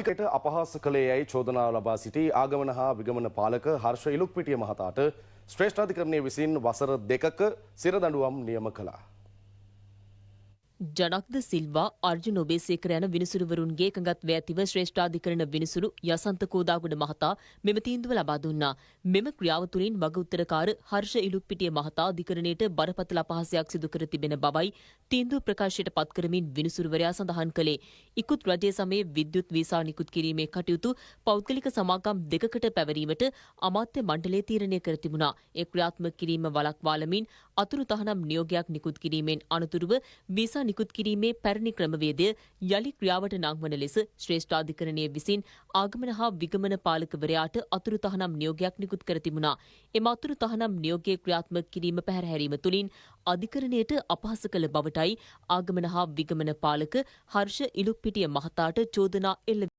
ටිකට අපහාස කළේ යයි චෝදනාව ලබා සිටි ආගමන හා විගමන පාලක හර්ෂ ඉලුක්පිටිය මහතාට ශ්‍රේෂ්ඨාධිකරණය විසින් වසර 2ක සිරදඬුවම් නියම කළා. ජනක්ද සිල්වා අර්ජුන ඔබේසේකර යන විනිසුරුවරුන්ගේ එකඟත්වය ඇතිව ශ්‍රේෂ්ඨාධිකරණ විනිසුරු යසන්ත කෝදාගොඩ මහතා මෙම තීන්දුව ලබා දුන්නා. මෙම ක්‍රියාව තුළින් වග උත්තරකාර හර්ෂ ඉලුක්පිටිය මහතා අධිකරණයට බරපතල අපහාසයක් සිදු කර තිබෙන බවයි තීන්දුව ප්‍රකාශයට පත් කරමින් විනිසුරුවරයා සඳහන් කළේ. ඉකුත් රජයේ සමයේ විද්‍යුත් වීසා නිකුත් කිරීමේ කටයුතු පෞද්ගලික සමාගම් දෙකකට පැවරීමට අමාත්‍ය මණ්ඩලය තීරණය කර තිබුණා. ඒ ක්‍රියාත්මක කිරීම වළක්වාලමින් අතුරු තහනම් නියෝගයක් නිකුත් කිරීමෙන් අනතුරුව වීසා නිකුත් කිරීමේ පැරණි ක්‍රමවේදය යලි ක්‍රියාවට නංවන ලෙස ශ්‍රේෂ්ඨාධිකරණය විසින් ආගමන හා විගමන පාලකවරයාට අතුරු තහනම් නියෝගයක් නිකුත් කර තිබුණා. එම අතුරු තහනම් නියෝගයේ ක්‍රියාත්මක කිරීම පැහැරහැරීම තුළින් අධිකරණයට අපහාස කළ බවටයි ආගමන හා විගමන පාලක හර්ෂ ඉලුක්පිටිය මහතාට චෝදනා එල්ල